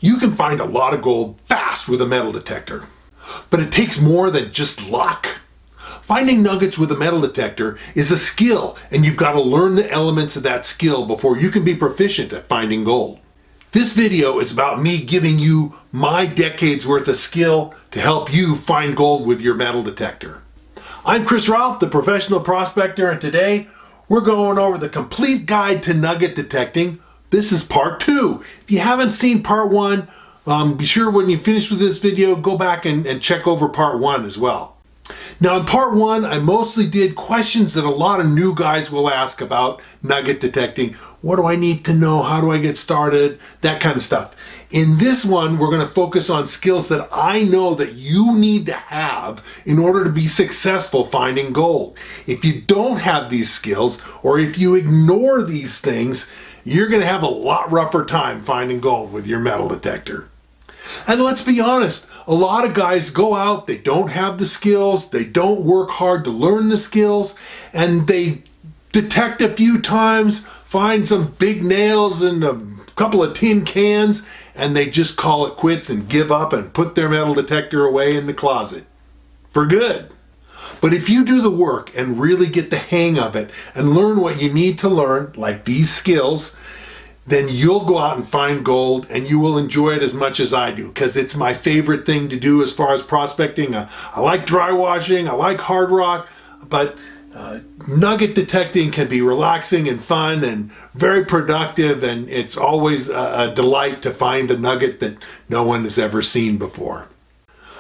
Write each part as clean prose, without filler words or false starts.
You can find a lot of gold fast with a metal detector, but it takes more than just luck. Finding nuggets with a metal detector is a skill, and you've got to learn the elements of that skill before you can be proficient at finding gold. This video is about me giving you my decades worth of skill to help you find gold with your metal detector. I'm Chris Ralph, the professional prospector, and today we're going over the complete guide to nugget detecting. This is part 2. If you haven't seen part 1, be sure when you finish with this video, go back and check over part 1 as well. Now in part 1, I mostly did questions that a lot of new guys will ask about nugget detecting. What do I need to know? How do I get started? That kind of stuff. In this one, we're going to focus on skills that I know that you need to have in order to be successful finding gold. If you don't have these skills, or if you ignore these things, you're going to have a lot rougher time finding gold with your metal detector. And let's be honest, a lot of guys go out, they don't have the skills, they don't work hard to learn the skills, and they detect a few times, find some big nails and a couple of tin cans, and they just call it quits and give up and put their metal detector away in the closet for good. But if you do the work and really get the hang of it and learn what you need to learn, like these skills, then you'll go out and find gold, and you will enjoy it as much as I do, because it's my favorite thing to do as far as prospecting. I like dry washing, I like hard rock, but nugget detecting can be relaxing and fun and very productive, and it's always a delight to find a nugget that no one has ever seen before.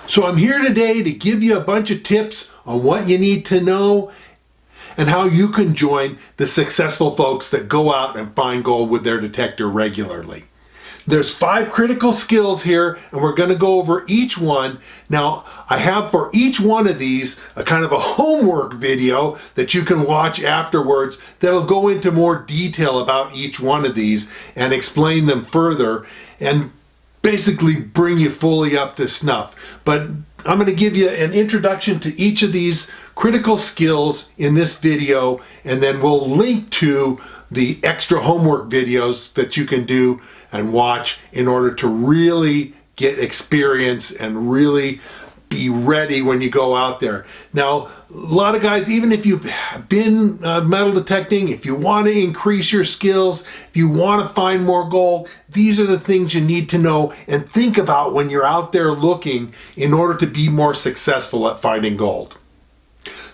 So I'm here today to give you a bunch of tips on what you need to know and how you can join the successful folks that go out and find gold with their detector regularly. There's 5 critical skills here, and we're going to go over each one. Now, I have for each one of these a kind of a homework video that you can watch afterwards that'll go into more detail about each one of these and explain them further and basically bring you fully up to snuff. But I'm going to give you an introduction to each of these critical skills in this video, and then we'll link to the extra homework videos that you can do and watch in order to really get experience and really be ready when you go out there. Now, a lot of guys, even if you've been metal detecting, if you want to increase your skills, if you want to find more gold, these are the things you need to know and think about when you're out there looking in order to be more successful at finding gold.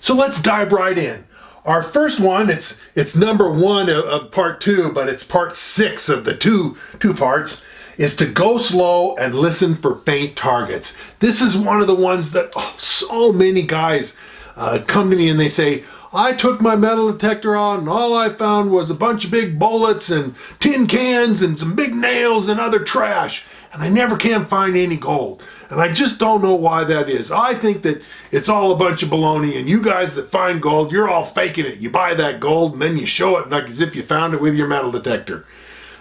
So let's dive right in. Our first one, it's number 1 of part 2, but it's part 6 of the two parts, is to go slow and listen for faint targets. This is one of the ones that so many guys come to me and they say, I took my metal detector out and all I found was a bunch of big bullets and tin cans and some big nails and other trash, and I never can find any gold. And I just don't know why that is. I think that it's all a bunch of baloney, and you guys that find gold, you're all faking it. You buy that gold and then you show it like as if you found it with your metal detector.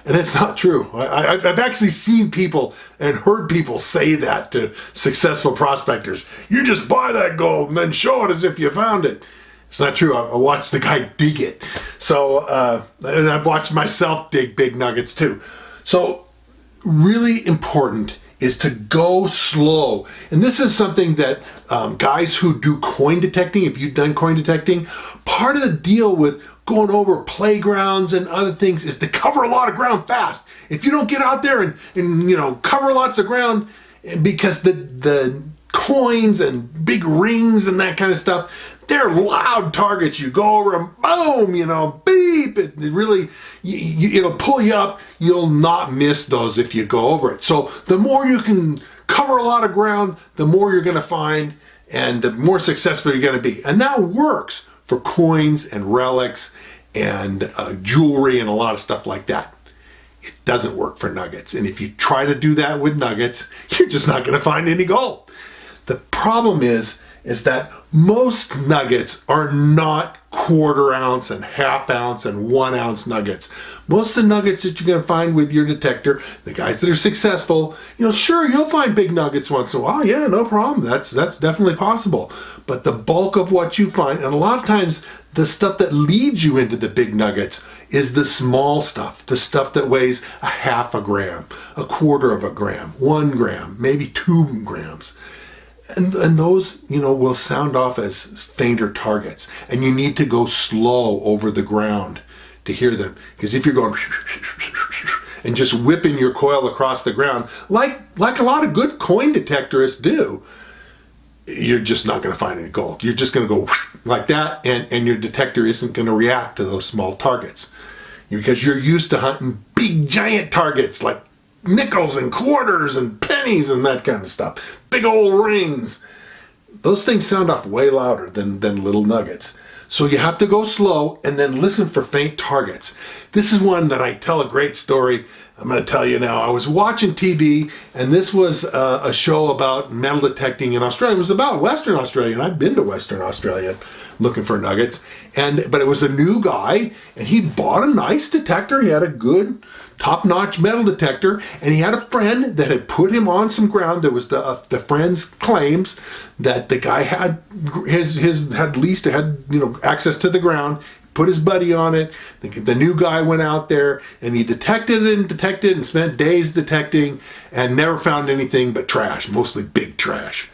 And it's not true. I've actually seen people and heard people say that to successful prospectors. You just buy that gold and then show it as if you found it. It's not true. I watched the guy dig it. So, and I've watched myself dig big nuggets too. So, really important is to go slow. And this is something that guys who do coin detecting, if you've done coin detecting, part of the deal with going over playgrounds and other things is to cover a lot of ground fast. If you don't get out there and you know, cover lots of ground, because the coins and big rings and that kind of stuff, they're loud targets. You go over them, boom, you know, beep. It really, it'll pull you up. You'll not miss those if you go over it. So the more you can cover a lot of ground, the more you're going to find and the more successful you're going to be. And that works for coins and relics and jewelry and a lot of stuff like that. It doesn't work for nuggets. And if you try to do that with nuggets, you're just not going to find any gold. The problem is is that most nuggets are not quarter ounce and half ounce and 1 ounce nuggets. Most of the nuggets that you're going to find with your detector, the guys that are successful, sure, you'll find big nuggets once in a while. Yeah, no problem. That's definitely possible. But the bulk of what you find, and a lot of times the stuff that leads you into the big nuggets, is the small stuff, the stuff that weighs a half a gram, a quarter of a gram, 1 gram, maybe 2 grams. And those, will sound off as fainter targets. And you need to go slow over the ground to hear them. Because if you're going and just whipping your coil across the ground, like a lot of good coin detectorists do, you're just not going to find any gold. You're just going to go like that, and your detector isn't going to react to those small targets. Because you're used to hunting big, giant targets like nickels and quarters and pennies and that kind of stuff. Big old rings. Those things sound off way louder than little nuggets. So you have to go slow and then listen for faint targets. This is one that I tell a great story. I'm going to tell you now. I was watching TV, and this was a show about metal detecting in Australia. It was about Western Australia, and I've been to Western Australia looking for nuggets. But it was a new guy, and he bought a nice detector. He had a good top-notch metal detector, and he had a friend that had put him on some ground. There was the friend's claims that the guy had access to the ground. Put his buddy on it. The new guy went out there and he detected and spent days detecting and never found anything but trash, mostly big trash.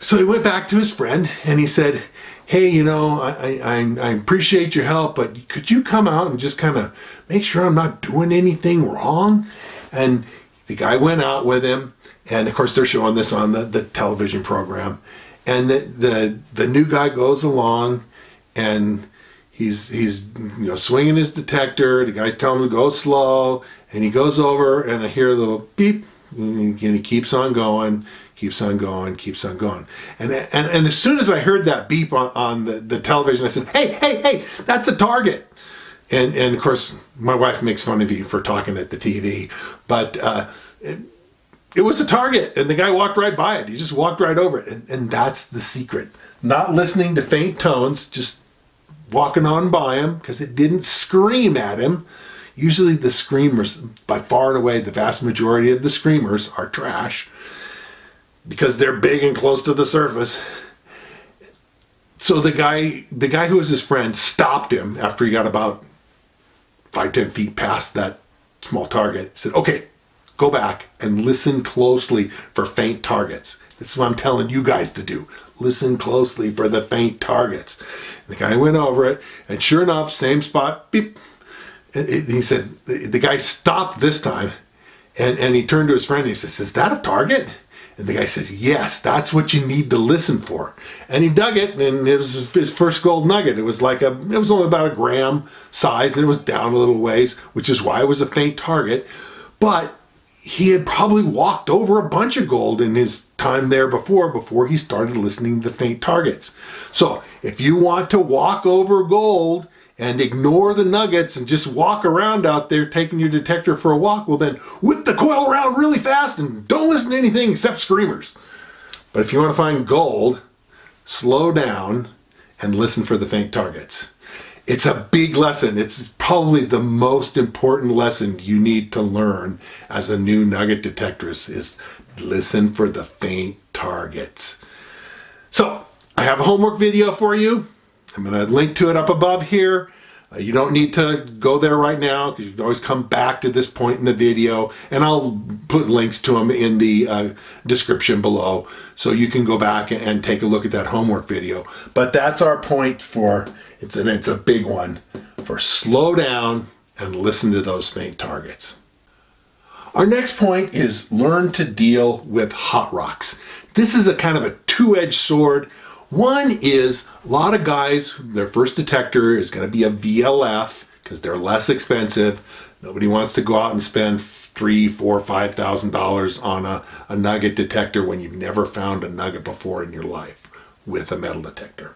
So he went back to his friend and he said, "Hey, I appreciate your help, but could you come out and just kind of make sure I'm not doing anything wrong?" And the guy went out with him, and of course they're showing this on the television program. And the new guy goes along, and he's swinging his detector. The guy's telling him to go slow, and he goes over, and I hear a little beep, and he keeps on going. And as soon as I heard that beep on the television, I said, hey, that's a target. And of course, my wife makes fun of you for talking at the TV, but it was a target, and the guy walked right by it. He just walked right over it, and that's the secret. Not listening to faint tones, just walking on by him, because it didn't scream at him. Usually the screamers, by far and away, the vast majority of the screamers are trash, because they're big and close to the surface. So the guy who was his friend stopped him after he got about 5-10 feet past that small target. He said, "Okay, go back and listen closely for faint targets." This is what I'm telling you guys to do. Listen closely for the faint targets. The guy went over it, and sure enough, same spot, beep. He said, the guy stopped this time, and he turned to his friend and he says, "Is that a target?" And the guy says, "Yes, that's what you need to listen for." And he dug it, and it was his first gold nugget. It was only about a gram size, and it was down a little ways, which is why it was a faint target. But he had probably walked over a bunch of gold in his time there before he started listening to the faint targets. So if you want to walk over gold and ignore the nuggets and just walk around out there taking your detector for a walk, well then whip the coil around really fast and don't listen to anything except screamers. But if you want to find gold, slow down and listen for the faint targets. It's a big lesson. It's probably the most important lesson you need to learn as a new nugget detectorist is listen for the faint targets. So I have a homework video for you. I'm going to link to it up above here. You don't need to go there right now because you can always come back to this point in the video, and I'll put links to them in the description below so you can go back and take a look at that homework video. But that's our point for, it's a big one, for slow down and listen to those faint targets. Our next point is learn to deal with hot rocks. This is a kind of a two-edged sword. One is a lot of guys, their first detector is going to be a VLF because they're less expensive. Nobody wants to go out and spend $3,000, $4,000, $5,000 on a nugget detector when you've never found a nugget before in your life with a metal detector.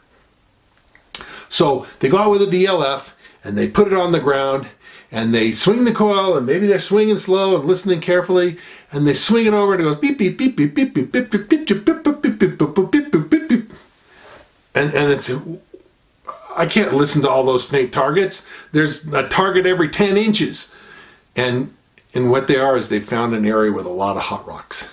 So they go out with a VLF and they put it on the ground and they swing the coil, and maybe they're swinging slow and listening carefully, and they swing it over and it goes beep beep beep beep beep beep beep beep beep beep beep beep beep beep beep beep beep beep and it's, I can't listen to all those fake targets. There's a target every 10 inches. And what they are is they found an area with a lot of hot rocks.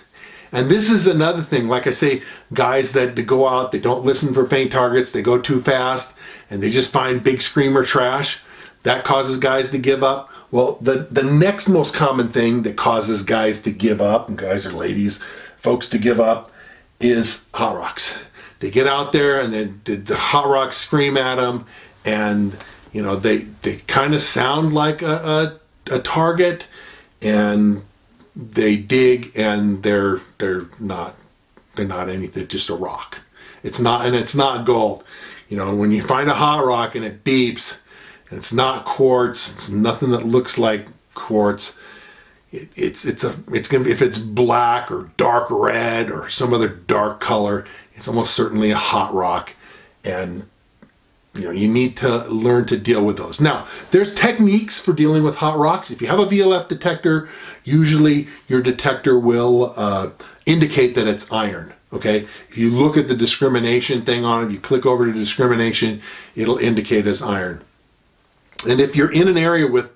And this is another thing, like I say, guys that go out, they don't listen for faint targets, they go too fast, and they just find big screamer trash. That causes guys to give up. Well, the next most common thing that causes guys to give up, and guys or ladies, folks to give up, is hot rocks. They get out there and then the hot rocks scream at them, and you know they kind of sound like a target, and they dig, and they're not anything, just a rock. It's not gold. You know, when you find a hot rock and it beeps, and it's not quartz, it's nothing that looks like quartz. It's gonna be, if it's black or dark red or some other dark color, it's almost certainly a hot rock, and you know, you need to learn to deal with those. Now, there's techniques for dealing with hot rocks. If you have a VLF detector, usually your detector will indicate that it's iron, okay? If you look at the discrimination thing on it, you click over to discrimination, it'll indicate as iron. And if you're in an area with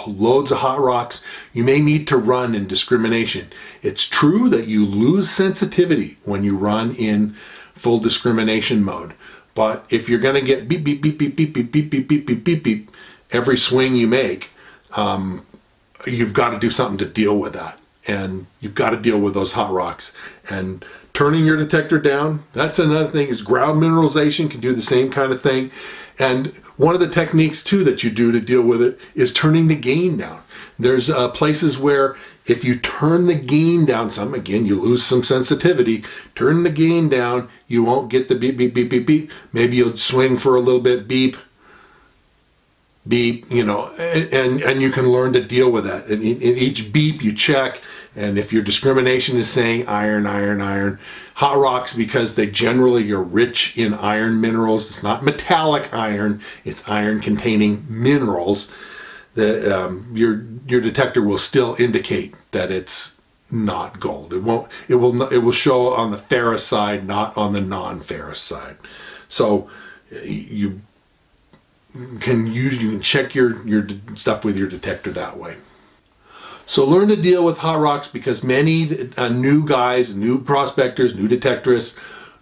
loads of hot rocks, you may need to run in discrimination. It's true that you lose sensitivity when you run in full discrimination mode. But if you're going to get beep, beep, beep, beep, beep, beep, beep, beep, beep, beep, beep, beep, every swing you make, you've got to do something to deal with that. And you've got to deal with those hot rocks. And turning your detector down, that's another thing, is ground mineralization can do the same kind of thing. And one of the techniques too that you do to deal with it is turning the gain down. There's places where if you turn the gain down some, again, you lose some sensitivity. Turn the gain down, you won't get the beep, beep, beep, beep, beep. Maybe you'll swing for a little bit, beep, beep, you know, and you can learn to deal with that. And in each beep you check, and if your discrimination is saying iron, iron, iron, hot rocks, because they generally are rich in iron minerals. It's not metallic iron, it's iron containing minerals. Your detector will still indicate that it's not gold. It will show on the ferrous side, not on the non-ferrous side. So you can check your stuff with your detector that way. So learn to deal with hot rocks, because many new guys, new prospectors, new detectorists,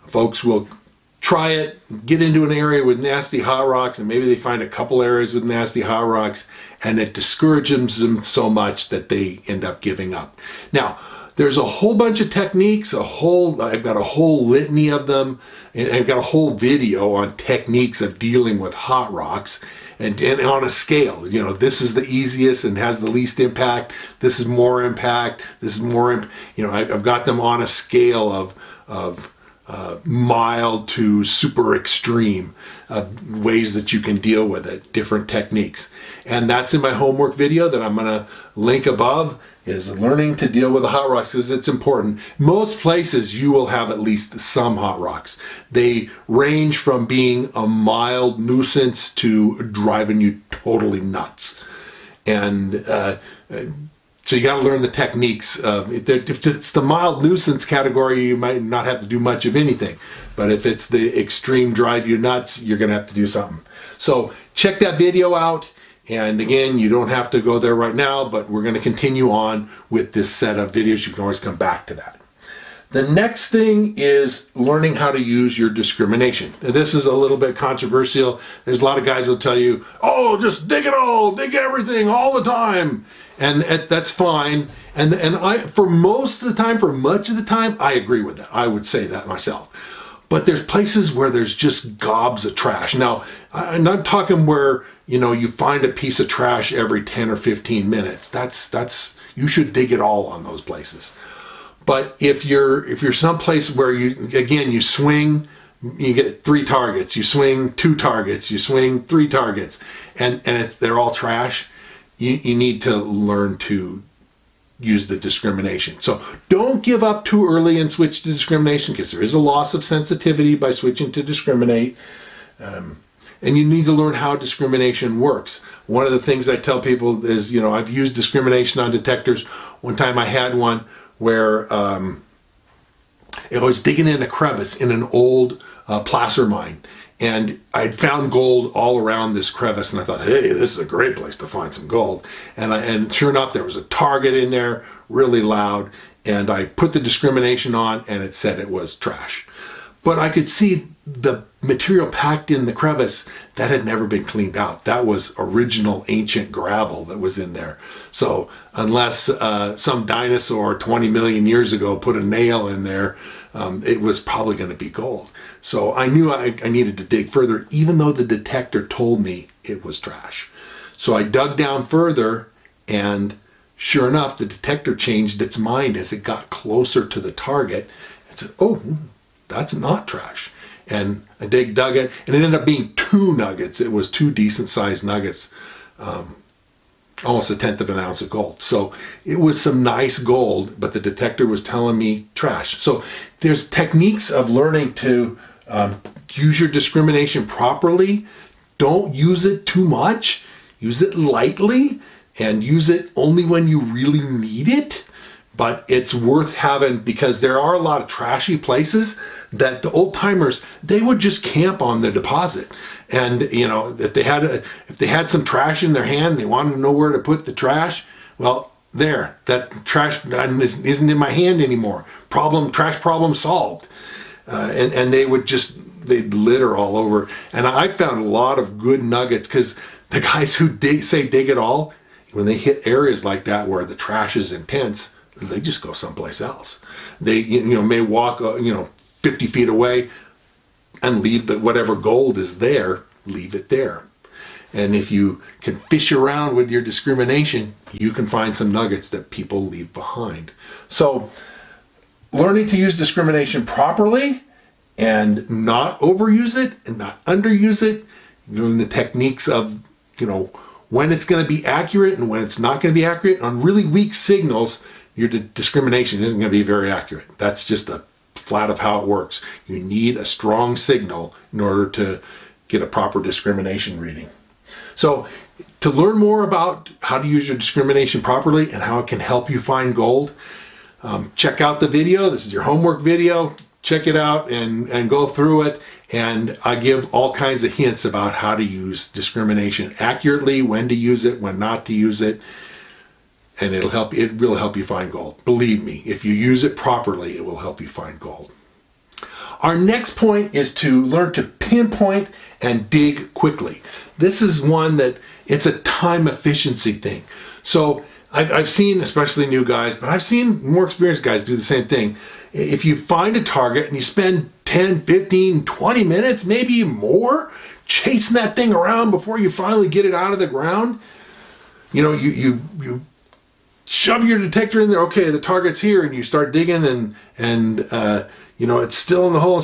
folks will try it, get into an area with nasty hot rocks, and maybe they find a couple areas with nasty hot rocks, and it discourages them so much that they end up giving up. Now, there's a whole bunch of techniques, I've got a whole litany of them, and I've got a whole video on techniques of dealing with hot rocks, and on a scale. You know, this is the easiest and has the least impact, this is more impact, this is more, you know, I've got them on a scale of mild to super extreme ways that you can deal with it, different techniques. And that's in my homework video that I'm going to link above, is learning to deal with the hot rocks, because it's important. Most places you will have at least some hot rocks. They range from being a mild nuisance to driving you totally nuts. And so you got to learn the techniques. If it's the mild nuisance category, you might not have to do much of anything. But if it's the extreme drive you nuts, you're going to have to do something. So check that video out. And again, you don't have to go there right now, but we're going to continue on with this set of videos. You can always come back to that. The next thing is learning how to use your discrimination. Now, this is a little bit controversial. There's a lot of guys who'll tell you, oh, just dig it all, dig everything all the time. And that's fine. And I, for most of the time, for much of the time, I agree with that. I would say that myself. But there's places where there's just gobs of trash. Now, I'm not talking where, you know, you find a piece of trash every 10 or 15 minutes. That's you should dig it all on those places. But if you're someplace where you swing, you get 3 targets, you swing 2 targets, you swing 3 targets, and they're all trash, you need to learn to use the discrimination. So don't give up too early and switch to discrimination, because there is a loss of sensitivity by switching to discriminate. And you need to learn how discrimination works. One of the things I tell people is, you know, I've used discrimination on detectors. One time I had one where I was digging in a crevice in an old placer mine. And I'd found gold all around this crevice, and I thought, hey, this is a great place to find some gold. And sure enough, there was a target in there, really loud, and I put the discrimination on, and it said it was trash. But I could see the material packed in the crevice that had never been cleaned out. That was original ancient gravel that was in there. So unless some dinosaur 20 million years ago put a nail in there, it was probably going to be gold. So I knew I needed to dig further, even though the detector told me it was trash. So I dug down further, and sure enough, the detector changed its mind as it got closer to the target and said, oh, that's not trash. And I dug it, and it ended up being 2 nuggets. It was 2 decent sized nuggets, almost 1/10 of an ounce of gold. So it was some nice gold, but the detector was telling me trash. So there's techniques of learning to use your discrimination properly. Don't use it too much. Use it lightly, and use it only when you really need it. But it's worth having, because there are a lot of trashy places that the old timers, they would just camp on the deposit. And you know, if they had some trash in their hand, they wanted to know where to put the trash. Well, there, that trash isn't in my hand anymore. Trash problem solved. And they'd litter all over. And I found a lot of good nuggets, because the guys who dig it all, when they hit areas like that where the trash is intense, they just go someplace else. They may walk 50 feet away and leave whatever gold is there, leave it there. And if you can fish around with your discrimination, you can find some nuggets that people leave behind. So learning to use discrimination properly and not overuse it and not underuse it, doing the techniques of, when it's going to be accurate and when it's not going to be accurate. On really weak signals, your discrimination isn't going to be very accurate. That's just a flat of how it works. You need a strong signal in order to get a proper discrimination reading. So to learn more about how to use your discrimination properly and how it can help you find gold, check out the video. This is your homework video. Check it out and go through it. And I give all kinds of hints about how to use discrimination accurately, when to use it, when not to use it. And it will help you find gold. Believe me, if you use it properly, it will help you find gold. Our next point is to learn to pinpoint and dig quickly. This is one that it's a time efficiency thing. So I've seen, especially new guys, but I've seen more experienced guys do the same thing. If you find a target and you spend 10, 15, 20 minutes, maybe more, chasing that thing around before you finally get it out of the ground, you shove your detector in there. Okay, the target's here, and you start digging, and it's still in the hole.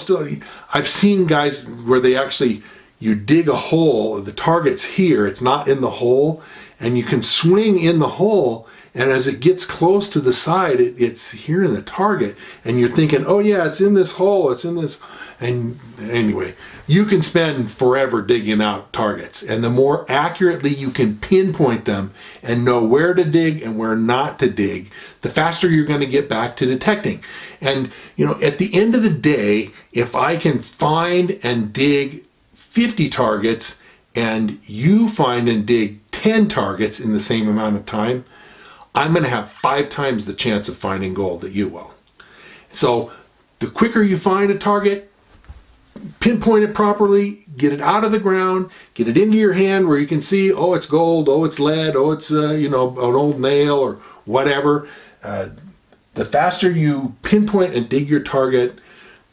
I've seen guys where you dig a hole, the target's here, it's not in the hole, and you can swing in the hole, and as it gets close to the side, it's here in the target, and you're thinking, oh yeah, it's in this hole, it's in this. And anyway, you can spend forever digging out targets, and the more accurately you can pinpoint them and know where to dig and where not to dig, the faster you're going to get back to detecting. And at the end of the day, if I can find and dig 50 targets and you find and dig 10 targets in the same amount of time, I'm going to have 5 times the chance of finding gold that you will. So the quicker you find a target, pinpoint it properly, get it out of the ground, get it into your hand where you can see, oh, it's gold, oh, it's lead, oh, it's an old nail or whatever. The faster you pinpoint and dig your target,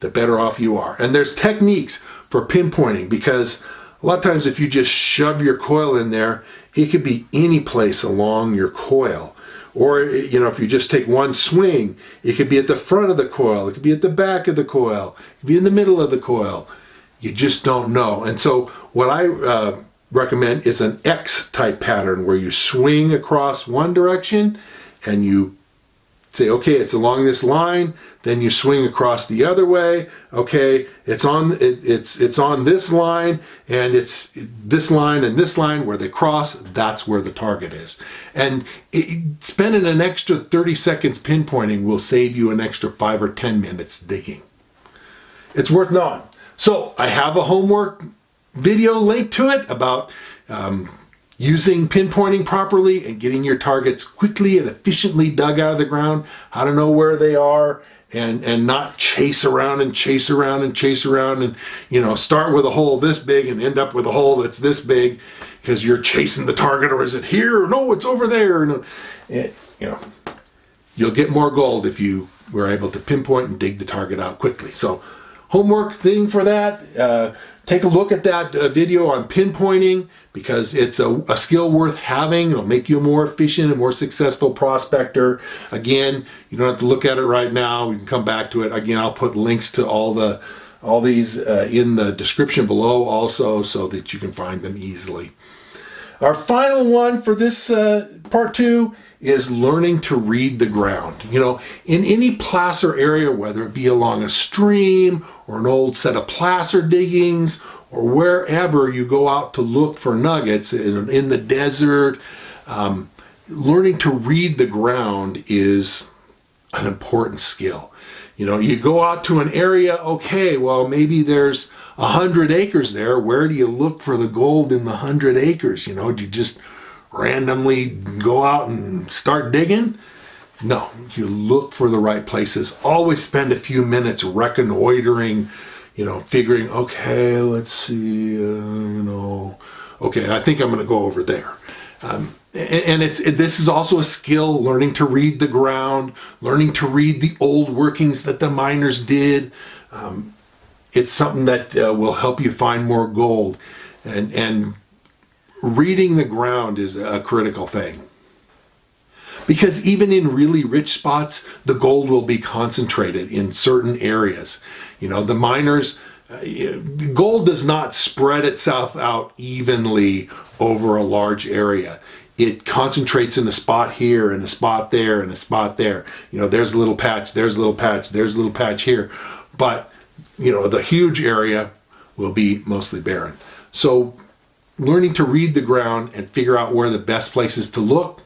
the better off you are. And there's techniques for pinpointing, because a lot of times if you just shove your coil in there, it could be any place along your coil. Or, if you just take one swing, it could be at the front of the coil, it could be at the back of the coil, it could be in the middle of the coil. You just don't know. And so what I recommend is an X type pattern where you swing across one direction and you say, okay, it's along this line, then you swing across the other way. Okay, it's on this line, and it's this line and this line where they cross. That's where the target is. And spending an extra 30 seconds pinpointing will save you an extra 5 or 10 minutes digging. It's worth knowing. So I have a homework video linked to it about using pinpointing properly and getting your targets quickly and efficiently dug out of the ground, how to know where they are, and not chase around and chase around and chase around and, you know, start with a hole this big and end up with a hole that's this big because you're chasing the target, or is it here? Or no, it's over there. And you know, you'll get more gold if you were able to pinpoint and dig the target out quickly. So homework thing for that, take a look at that video on pinpointing, because it's a skill worth having. It'll make you a more efficient and more successful prospector. Again, you don't have to look at it right now. We can come back to it. Again, I'll put links to all these in the description below also, so that you can find them easily. Our final one for this part 2 is learning to read the ground. You know, in any placer area, whether it be along a stream or an old set of placer diggings, or wherever you go out to look for nuggets in the desert, learning to read the ground is an important skill. You know, you go out to an area, okay, well, maybe there's 100 acres there. Where do you look for the gold in the 100 acres? You know, do you just randomly go out and start digging? No, you look for the right places. Always spend a few minutes reconnoitering, you know, figuring, okay, let's see, you know, okay, I think I'm going to go over there. And this is also a skill, learning to read the ground, learning to read the old workings that the miners did. It's something that will help you find more gold. And reading the ground is a critical thing. Because even in really rich spots, the gold will be concentrated in certain areas. You know, the miners, gold does not spread itself out evenly over a large area. It concentrates in a spot here and a spot there and a spot there. You know, there's a little patch, there's a little patch, there's a little patch here. But, you know, the huge area will be mostly barren. So learning to read the ground and figure out where the best places to look,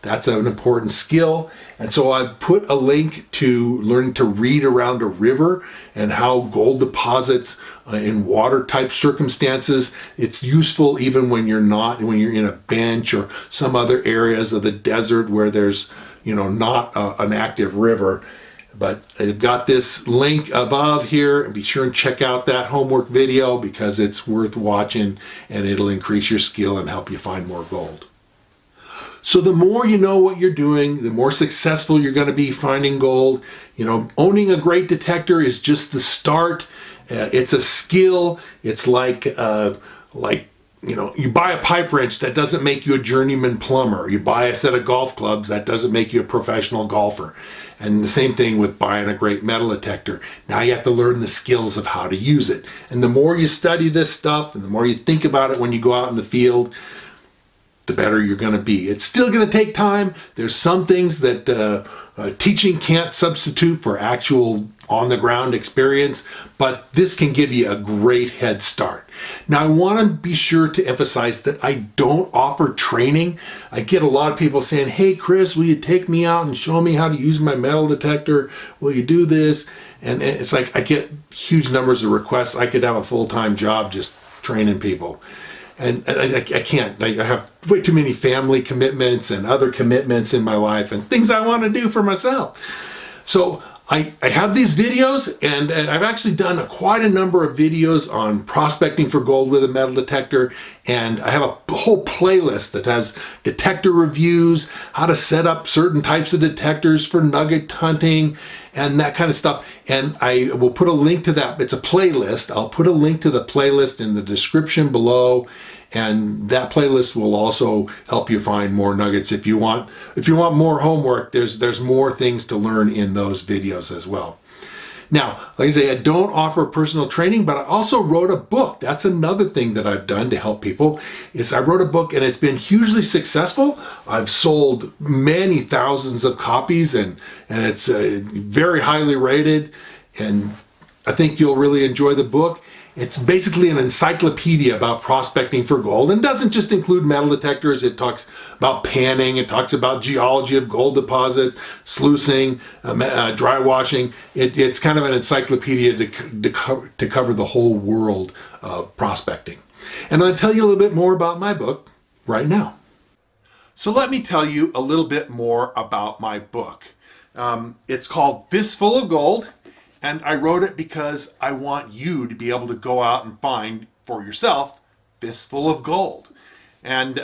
that's an important skill. And so I put a link to learning to read around a river and how gold deposits in water type circumstances. It's useful even when you're in a bench or some other areas of the desert where there's, you know, not an active river. But I've got this link above here, and be sure and check out that homework video, because it's worth watching and it'll increase your skill and help you find more gold. So the more you know what you're doing, the more successful you're going to be finding gold. You know, owning a great detector is just the start. It's a skill. It's like you know, you buy a pipe wrench, that doesn't make you a journeyman plumber. You buy a set of golf clubs, that doesn't make you a professional golfer. And the same thing with buying a great metal detector. Now you have to learn the skills of how to use it. And the more you study this stuff, and the more you think about it when you go out in the field, the better you're going to be. It's still going to take time. There's some things that teaching can't substitute for actual on-the-ground experience, but this can give you a great head start. Now, I want to be sure to emphasize that I don't offer training. I get a lot of people saying, hey, Chris, will you take me out and show me how to use my metal detector? Will you do this? And it's like I get huge numbers of requests. I could have a full-time job just training people. And I can't. I have way too many family commitments and other commitments in my life and things I want to do for myself. So I have these videos, and I've actually done quite a number of videos on prospecting for gold with a metal detector, and I have a whole playlist that has detector reviews, how to set up certain types of detectors for nugget hunting, and that kind of stuff. And I will put a link to that. It's a playlist. I'll put a link to the playlist in the description below, and that playlist will also help you find more nuggets. If you want more homework, there's more things to learn in those videos as well. Now, like I say, I don't offer personal training, but I also wrote a book. That's another thing that I've done to help people, is I wrote a book, and it's been hugely successful. I've sold many thousands of copies, and it's very highly rated, and I think you'll really enjoy the book. It's basically an encyclopedia about prospecting for gold, and doesn't just include metal detectors. It talks about panning, it talks about geology of gold deposits, sluicing, dry washing. It's kind of an encyclopedia to cover the whole world of prospecting. And I'll tell you a little bit more about my book right now. So let me tell you a little bit more about my book. It's called Fistful of Gold. And I wrote it because I want you to be able to go out and find for yourself fistful of gold. And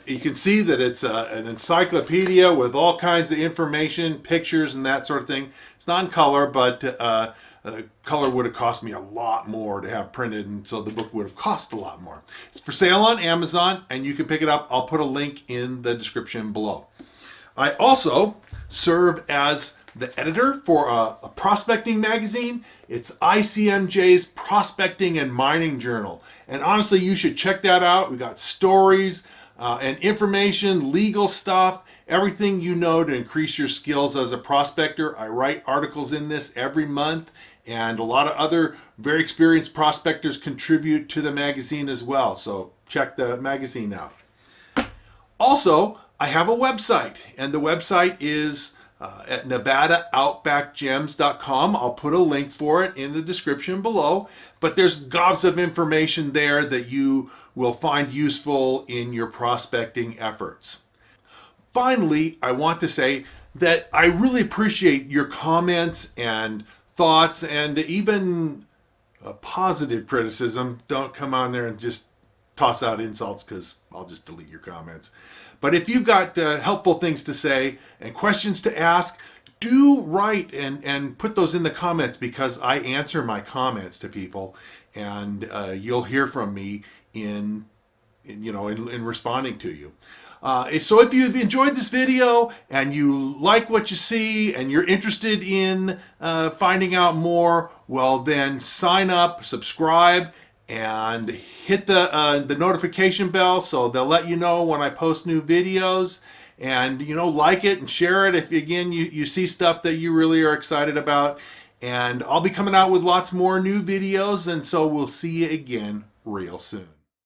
you can see that it's an encyclopedia with all kinds of information, pictures, and that sort of thing. It's not in color, but color would have cost me a lot more to have printed, and so the book would have cost a lot more. It's for sale on Amazon, and you can pick it up. I'll put a link in the description below. I also serve as the editor for a prospecting magazine. It's ICMJ's Prospecting and Mining Journal. And honestly, you should check that out. We got stories and information, legal stuff, everything you know to increase your skills as a prospector. I write articles in this every month, and a lot of other very experienced prospectors contribute to the magazine as well. So check the magazine out. Also, I have a website, and the website is at NevadaOutbackGems.com. I'll put a link for it in the description below, but there's gobs of information there that you will find useful in your prospecting efforts. Finally, I want to say that I really appreciate your comments and thoughts, and even positive criticism. Don't come on there and just toss out insults, because I'll just delete your comments. But if you've got helpful things to say and questions to ask, do write and put those in the comments, because I answer my comments to people, and you'll hear from me in responding to you. So if you've enjoyed this video and you like what you see and you're interested in finding out more, well, then sign up, subscribe, and hit the notification bell so they'll let you know when I post new videos. And like it and share it if, again, you see stuff that you really are excited about. And I'll be coming out with lots more new videos, and so we'll see you again real soon.